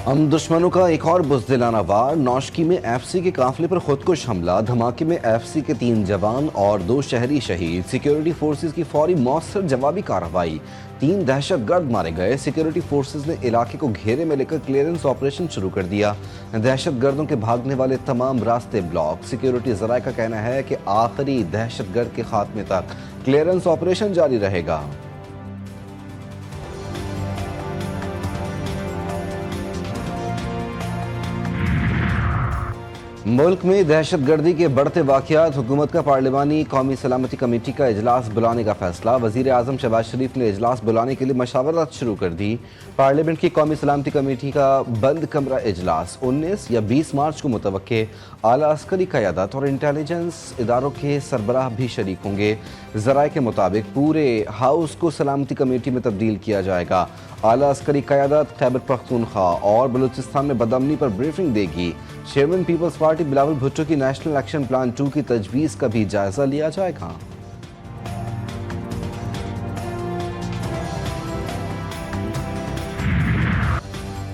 हम दुश्मनों का एक और बुज़दिलाना वार। नौशकी में एफसी के काफिले पर खुदकुश हमला। धमाके में एफसी के 3 जवान और 2 शहरी शहीद। सिक्योरिटी फोर्सेज की फौरी मौसर जवाबी कार्रवाई। 3 दहशतगर्द मारे गए। सिक्योरिटी फोर्सेज ने इलाके को घेरे में लेकर क्लियरेंस ऑपरेशन शुरू कर दिया। दहशतगर्दों के भागने वाले तमाम रास्ते ब्लॉक। सिक्योरिटी जराये का कहना है कि आखिरी दहशतगर्द के खात्मे तक क्लियरेंस ऑपरेशन जारी रहेगा। मुल्क में दहशतगर्दी के बढ़ते वाक़यात। हुकूमत का पार्लिमानी कौमी सलामती कमेटी का इजलास बुलाने का फैसला। वज़ीर आज़म शहबाज शरीफ ने इजलास बुलाने के लिए मशावरत शुरू कर दी। पार्लियामेंट की कौमी सलामती कमेटी का बंद कमरा इजलास 19 या 20 मार्च को मुतवक्के। आला अस्करी क़यादत और इंटेलिजेंस इदारों के सरबराह भी शरीक होंगे। ज़राए के मुताबिक पूरे हाउस को सलामती कमेटी में तब्दील किया जाएगा। आला अस्करी क़यादत खैबर पख्तूनख्वा और बलूचिस्तान में बदअमनी पर ब्रीफिंग देगी। चेयरमैन पीपल्स पार्टी बिलावल भुट्टो की नेशनल एक्शन प्लान 2 की तजवीज़ का भी जायजा लिया जाएगा।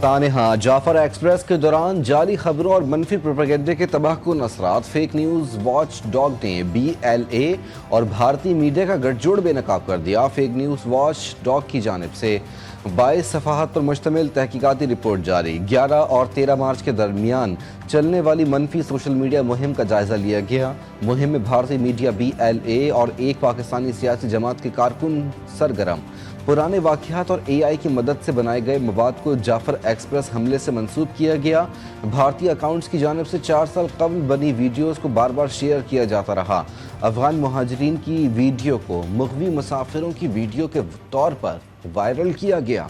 तानेहा जाफर एक्सप्रेस के दौरान जाली खबरों और मनफी प्रोपेगेंडे के तबाहकुन असरात। फेक न्यूज़ वॉच डॉग ने BLA और भारतीय मीडिया का गठजोड़ बेनकाब कर दिया। फेक न्यूज़ वॉच डॉग की जानिब से 22 सफ़ाहत पर मुश्तमिल तहकीकाती रिपोर्ट जारी। 11 और 13 मार्च के दरमियान चलने वाली मनफी सोशल मीडिया मुहिम का जायजा लिया गया। मुहिम में भारतीय मीडिया, BLA और एक पाकिस्तानी सियासी जमात के कारकुन सरगर्म। पुराने वाक़यात और AI की मदद से बनाए गए मवाद को जाफर एक्सप्रेस हमले से मंसूब किया गया। भारतीय अकाउंट्स की जानिब से 4 साल कबल बनी वीडियोज़ को बार बार शेयर किया जाता रहा। अफगान मुहाजिरीन की वीडियो को मुग़वी मुसाफिरों की वीडियो के तौर पर वायरल किया गया।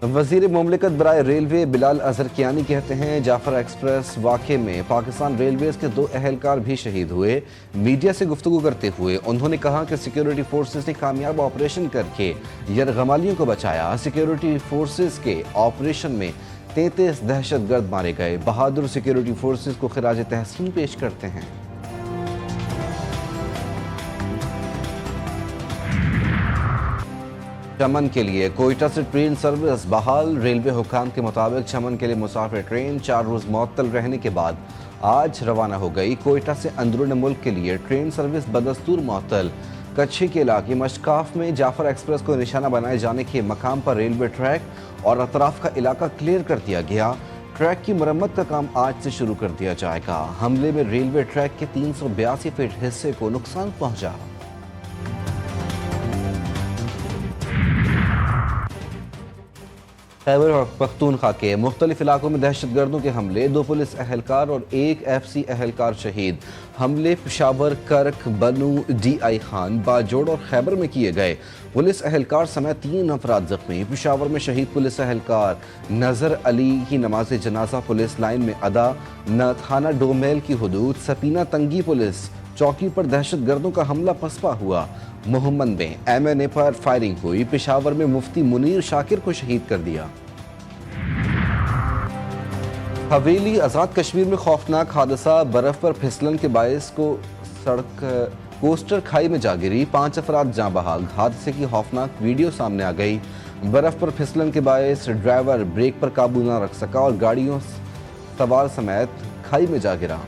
वज़ीर मुमलिकत बराए रेलवे बिलाल अज़रकियानी कहते हैं जाफर एक्सप्रेस वाक़े में पाकिस्तान रेलवेज़ के 2 अहलकार भी शहीद हुए। मीडिया से गुफ्तगू करते हुए उन्होंने कहा कि सिक्योरिटी फोर्सेस ने कामयाब ऑपरेशन करके यरगमालियों को बचाया। सिक्योरिटी फोर्सेस के ऑपरेशन में 33 दहशतगर्द मारे गए। बहादुर सिक्योरिटी फोर्सेस को खिराज तहसीन पेश करते हैं। चमन के लिए कोयटा से ट्रेन सर्विस बहाल। रेलवे हुकाम के मुताबिक चमन के लिए मुसाफिर ट्रेन 4 रोज़ मुअत्तल रहने के बाद आज रवाना हो गई। कोयटा से अंदरून मुल्क के लिए ट्रेन सर्विस बदस्तूर मुअत्तल। कच्छी के इलाके मशकाफ में जाफर एक्सप्रेस को निशाना बनाए जाने के मकाम पर रेलवे ट्रैक और अतराफ का इलाका क्लियर कर दिया गया। ट्रैक की मरम्मत का काम आज से शुरू कर दिया जाएगा। हमले में रेलवे ट्रैक के 382 फीट हिस्से को नुकसान पहुंचा। खैबर पख्तूनख्वा के मुख्तलिफ इलाकों में दहशतगर्दों के हमले। 2 पुलिस अहलकार और 1 FC अहलकार शहीद। हमले पेशावर, करक, बनू, DI खान, बाजोड़ और खैबर में किए गए। पुलिस अहलकार समेत 3 अफराद जख्मी। पेशावर में शहीद पुलिस अहलकार नज़र अली की नमाज जनाजा पुलिस लाइन में अदा। थाना डोमेल की हुदूद सपीना तंगी पुलिस चौकी पर दहशतगर्दों का हमला पसपा हुआ। मोहम्मद में MNA पर फायरिंग हुई। पेशावर में मुफ्ती मुनीर शाकिर को शहीद कर दिया। हवेली आज़ाद कश्मीर में खौफनाक हादसा। बर्फ पर फिसलन के बायस को सड़क कोस्टर खाई में जा गिरी। 5 अफराद जाँ बहाल। हादसे की खौफनाक वीडियो सामने आ गई। बर्फ पर फिसलन के बायस ड्राइवर ब्रेक पर काबू न रख सका और गाड़ियों सवार समेत खाई में जा गिरा।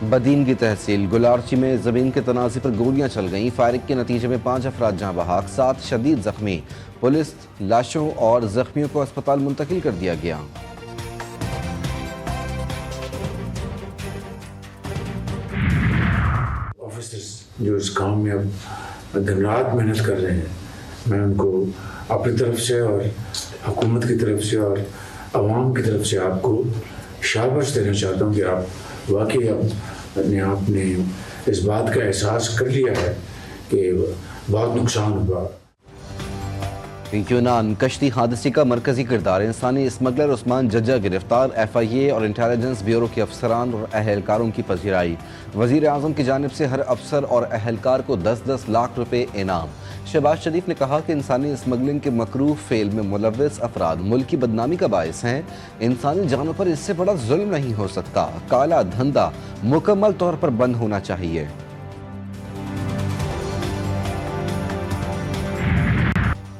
बदीन की तहसील गुलारची में ज़मीन के तनाज़े पर गोलियां चल गईं। फायरिंग के नतीजे में 5 अफराद जाँ बहाक, 7 शदीद जख्मी। पुलिस लाशों और जख्मियों को अस्पताल मुंतकिल कर दिया गया। ऑफिसर्स जो इस काम में अब दिन रात मेहनत कर रहे हैं, मैं उनको अपनी तरफ से और हुकूमत की तरफ से और अवाम की तरफ से आपको शाबाश देना चाहता हूँ कि आप वाकई अपने आप ने इस बात का एहसास कर लिया है कि बहुत नुकसान हुआ। यूनान कश्ती हादसे का मरकजी किरदार। इंसानी स्मगलर उस्मान जज्जा गिरफ्तार। FIA और इंटेलिजेंस ब्यूरो के अफसरान और अहलकारों की पजीराई। वज़ीर आज़म की जानिब से हर अफसर और अहलकार को 10-10 लाख रुपए इनाम। शहबाज शरीफ ने कहा कि इंसानी स्मगलिंग के मकरूह फेल में मुलव्वस अफराद मुल्क की बदनामी का बायस हैं। इंसानी जानों पर इससे बड़ा जुल्म नहीं हो सकता। काला धंधा मुकम्मल तौर पर बंद होना चाहिए।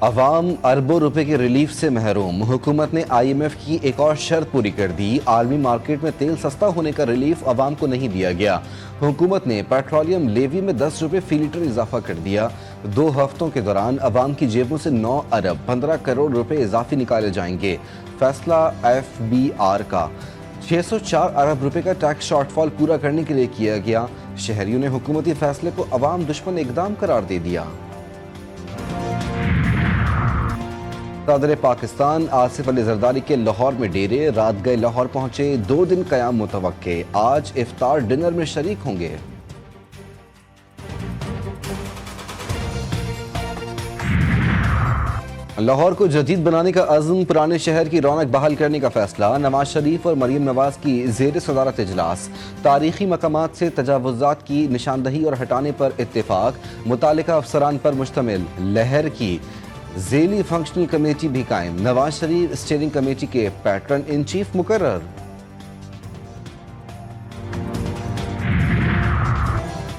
अवाम अरबों रुपए के रिलीफ से महरूम। हुकूमत ने IMF की एक और शर्त पूरी कर दी। आलमी मार्केट में तेल सस्ता होने का रिलीफ अवाम को नहीं दिया गया। हुकूमत ने पेट्रोलियम लेवी में 10 रुपए फी लीटर इजाफा कर दिया। 2 हफ्तों के दौरान अवाम की जेबों से 9 अरब 15 करोड़ रुपए इजाफी निकाले जाएंगे। फैसला FBR का 604 अरब रुपए का टैक्स शॉर्टफॉल पूरा करने के लिए किया गया। शहरियों ने हुकूमती फैसले को अवाम दुश्मन इकदाम करार दे दिया। सदर पाकिस्तान आसिफ अली जरदारी के लाहौर में डेरे, रात गए लाहौर पहुंचे, 2 दिन कयाम मुतवक्के। आज इफ्तार डिनर में शरीक होंगे। लाहौर को जदीद बनाने का अज़्म, पुराने शहर की रौनक बहाल करने का फैसला। नवाज शरीफ और मरीम नवाज की ज़ेर सदारत इजलास। तारीखी मकामात से तजावुज़ात की निशानदही और हटाने पर इत्तेफाक। मुतालिका अफसरान पर मुश्तमिल लहर की ज़ेली फंक्शनल कमेटी भी कायम। नवाज शरीफ स्टीयरिंग कमेटी के पैटर्न इन चीफ मुकर्रर।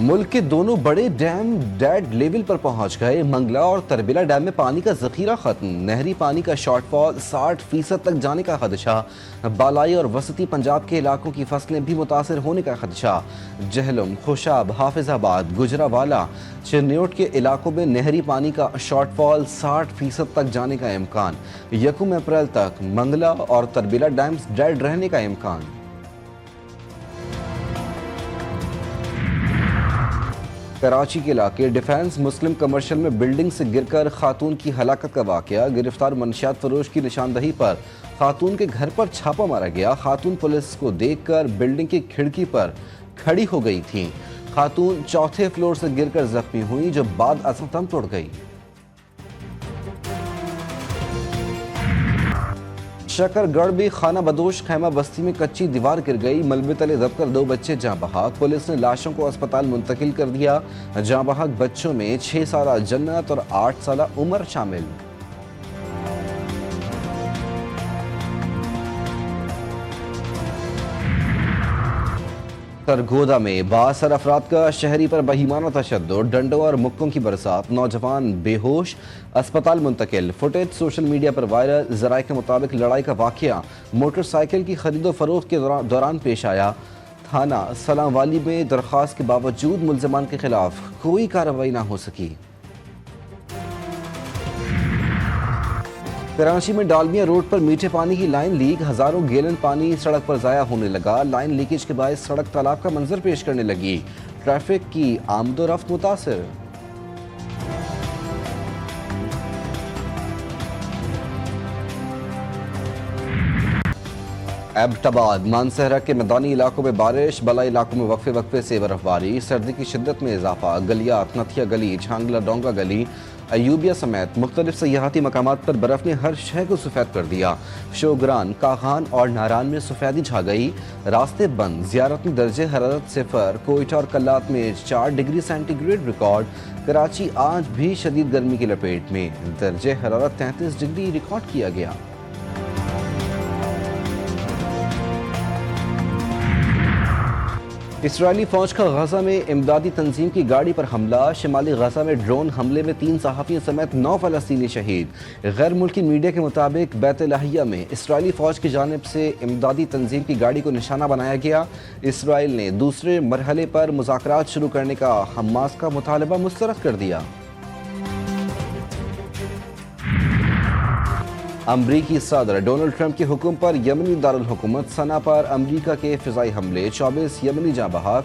मुल्क के दोनों बड़े डैम डेड लेवल पर पहुंच गए। मंगला और तरबिला डैम में पानी का जखीरा खत्म। नहरी पानी का शॉर्टफॉल 60% तक जाने का खदशा। बालाई और वसती पंजाब के इलाकों की फसलें भी मुतासर होने का खदशा। जहलम, खुशाब, हाफिजाबाद, गुजरावाला, चिरन्योट के इलाकों में नहरी पानी का शॉर्टफॉल 60% तक जाने का इम्कान। 1 अप्रैल तक मंगला और तरबिला डैम्स डेड रहने का इम्कान। कराची के इलाके डिफेंस मुस्लिम कमर्शियल में बिल्डिंग से गिरकर खातून की हलाकत का वाकया। गिरफ्तार मनशियात फरोश की निशानदही पर खातून के घर पर छापा मारा गया। खातून पुलिस को देखकर बिल्डिंग की खिड़की पर खड़ी हो गई थी। खातून 4थे फ्लोर से गिरकर जख्मी हुई, जो बाद असल दम तोड़ गई। शकरगढ़ में खाना बदोश खैमा बस्ती में कच्ची दीवार गिर गई। मलबे तले दबकर 2 बच्चे जाँ बहक। पुलिस ने लाशों को अस्पताल मुंतकिल कर दिया। जाँ बहक बच्चों में 6 साला जन्नत और 8 साला उमर शामिल। सरगोदा में 62 अफराद का शहरी पर बहीमाना तशद्दुद, डंडों और मुक्कों की बरसात। नौजवान बेहोश, अस्पताल मुंतकिल। फुटेज सोशल मीडिया पर वायरल। ज़राए के मुताबिक लड़ाई का वाकया मोटरसाइकिल की खरीदो फरोख्त के दौरान पेश आया। थाना सलामवाली में दरख्वास्त के बावजूद मुल्ज़िमान के खिलाफ कोई कार्रवाई ना हो सकी। कराची में डालमिया रोड पर मीठे पानी की लाइन लीक। हजारों गैलन पानी सड़क पर जाया होने लगा। लाइन लीकेज के बायस सड़क तालाब का मंजर पेश करने लगी। ट्रैफिक की आमदोरफ्त मुतासिर। एबटाबाद, मानसहरा के मैदानी इलाकों में बारिश, बला इलाकों में वक्फे वक्फे से बर्फबारी। सर्दी की शिद्दत में इजाफा। गलियात, नथिया गली, छांगला डोंगा गली, अयूबिया समेत मुख्तलिफ सयाहती मकामात पर बर्फ ने हर शहर को सफ़ेद कर दिया। शोगरान, काखान और नारान में सफ़ेदी छा गई। रास्ते बंद। ज़ियारत में दर्जे हरारत 0। कोयटा और कल्लात में 4 डिग्री सेंटीग्रेड रिकॉर्ड। कराची आज भी शदीद गर्मी की लपेट में। दर्जे हरारत 33 डिग्री रिकॉर्ड किया गया। इसराइली फौज का गजा में इमदादी तंजीम की गाड़ी पर हमला। शिमाली गजा में ड्रोन हमले में 3 सहाफ़ियों समेत 9 फ़लस्तीनी शहीद। गैर मुल्की मीडिया के मुताबिक बैत-ए-लाहिया में इसराइली फौज की जानिब से इमदादी तंजीम की गाड़ी को निशाना बनाया गया। इसराइल ने दूसरे मरहले पर मुज़ाकरात शुरू करने का हमास का मुतालबा मुस्तरद कर दिया। अमरीकी सदर डोनाल्ड ट्रंप के हुक्म पर यमनी दारुल हुकूमत सना पर अमरीका के फ़िज़ाई हमले। 24 यमनी जाँ बहक,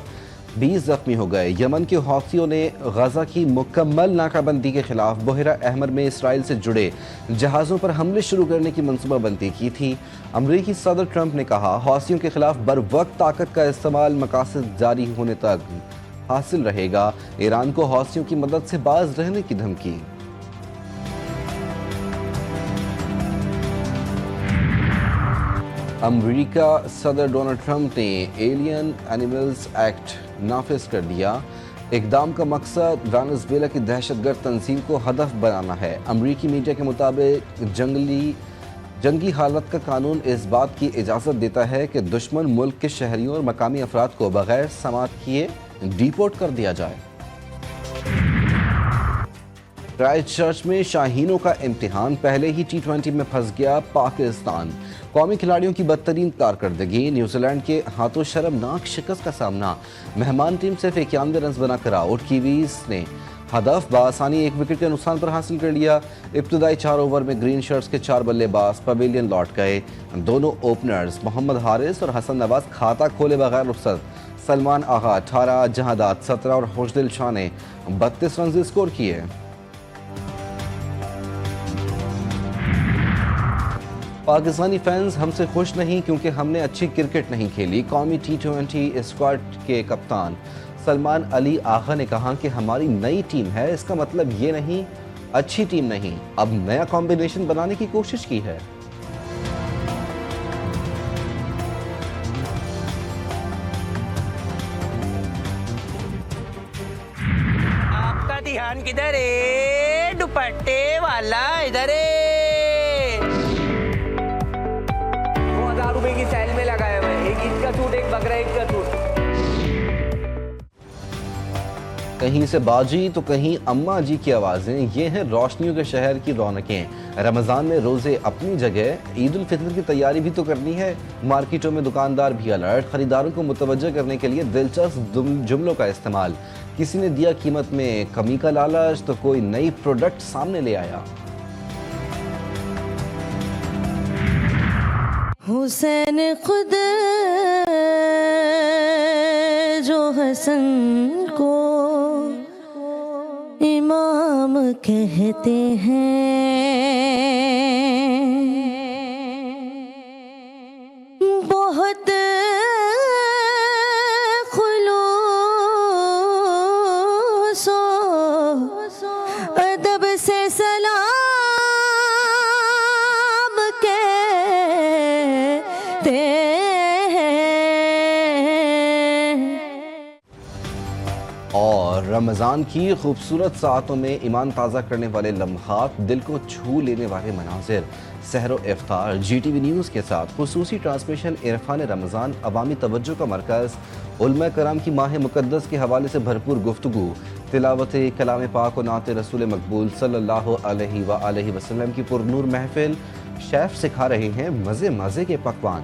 20 जख्मी हो गए। यमन के हौथियों ने गजा की मुकम्मल नाकाबंदी के खिलाफ बहरा अहमर में इसराइल से जुड़े जहाज़ों पर हमले शुरू करने की मनसूबाबंदी की थी। अमरीकी सदर ट्रंप ने कहा, हौथियों के खिलाफ बर वक्त ताकत का इस्तेमाल मकासद जारी होने तक हासिल रहेगा। ईरान को हौथियों की मदद से बाज रहने की धमकी। अमरीका सदर डोनाल्ड ट्रंप ने एलियन एनिमल्स एक्ट नाफिज कर दिया। इकदाम का मकसद वेनेजुएला की दहशतगर्द तंजीम को हदफ बनाना है। अमरीकी मीडिया के मुताबिक जंगी हालत का कानून इस बात की इजाज़त देता है कि दुश्मन मुल्क के शहरियों और मकामी अफराद को बगैर समाअत किए डिपोर्ट कर दिया जाए। क्राइस्टचर्च में शाहीनों का इम्तिहान, पहले ही T20 में फंस गया पाकिस्तान। कौमी खिलाड़ियों की बदतरीन कारकर्दगी, न्यूजीलैंड के हाथों शर्मनाक शिकस्त का सामना। मेहमान टीम सिर्फ 91 रन बनाकर आउट। कीवीज ने हदफ बासानी 1 विकेट के नुकसान पर हासिल कर लिया। इब्तदाई 4 ओवर में ग्रीन शर्ट्स के 4 बल्लेबाज पवेलियन लौट गए। दोनों ओपनर्स मोहम्मद हारिस और हसन नवाज खाता खोले बगैर रुखसत। सलमान आगा 18, जहादात 17 और खुशदिल शाह ने 32 रन स्कोर किए। पाकिस्तानी फैंस हमसे खुश नहीं क्योंकि हमने अच्छी क्रिकेट नहीं खेली। कौमी T20 स्क्वाड के कप्तान सलमान अली आगा ने कहा कि हमारी नई टीम है, इसका मतलब ये नहीं अच्छी टीम नहीं, अब नया कॉम्बिनेशन बनाने की कोशिश की है। आपका ध्यान किधर है? दुपट्टे वाला इधर है। 2000 रुपए की सेल में लगाया हुआ है, एक ईद का सूट, एक बकरा ईद का सूट। कहीं से बाजी तो कहीं अम्मा जी की आवाज़ें, ये हैं रोशनियों के शहर की रौनकें। रमज़ान में रोज़े अपनी जगह, ईद उल फितर की तैयारी भी तो करनी है। मार्केटों में दुकानदार भी अलर्ट, ख़रीदारों को मुतवज्जह करने के लिए दिलचस्प जुमलों का इस्तेमाल। किसी ने दिया कीमत में कमी का लालच तो कोई नई प्रोडक्ट सामने ले आया। हुसैन खुद जो हसन को इमाम कहते हैं, बहुत खुलूसो अदब से सलाम कहते और रमज़ान की खूबसूरत सातों में ईमान ताज़ा करने वाले लम्हात, दिल को छू लेने वाले मनाजिर। सहरो इफ्तार GTV न्यूज़ के साथ खुसूसी ट्रांसमिशन इरफान रमज़ान, अवामी तवज्जो का मरकज़। उलमा कराम की माह मुक़द्दस के हवाले से भरपूर गुफ्तगू, तिलावत कलाम पाक और नात रसूल मकबूल सल्लल्लाहु अलैहि वसल्लम की पुरनूर महफिल। शेफ़ सिखा रहे हैं मज़े मज़े के पकवान।